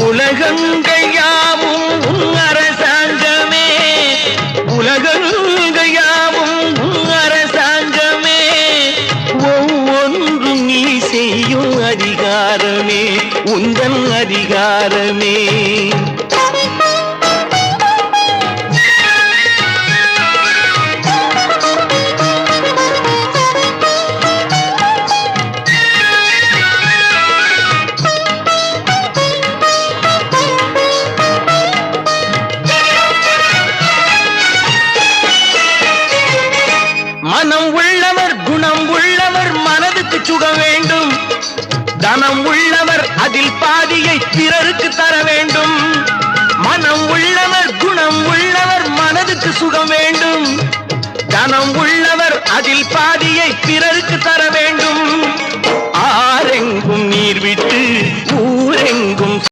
உலகங்கள் யாவும் உன் அரசாங்கமே, உலகங்கள் யாவும் உன் அரசாங்கமே, ஒவ்வொன்றும் நீ செய்யும் அதிகாரமே உந்தன் அதிகாரமே. மனம் உள்ளவர் குணம் உள்ளவர் மனதுக்கு சுகம் வேண்டும், தனம் உள்ளவர் அதில் பாதியை பிறருக்கு தர வேண்டும். மனம் உள்ளவர் குணம் உள்ளவர் மனதுக்கு சுகம் வேண்டும், தனம் உள்ளவர் அதில் பாதியை பிறருக்கு தர வேண்டும். ஆரெங்கும் நீர் விட்டு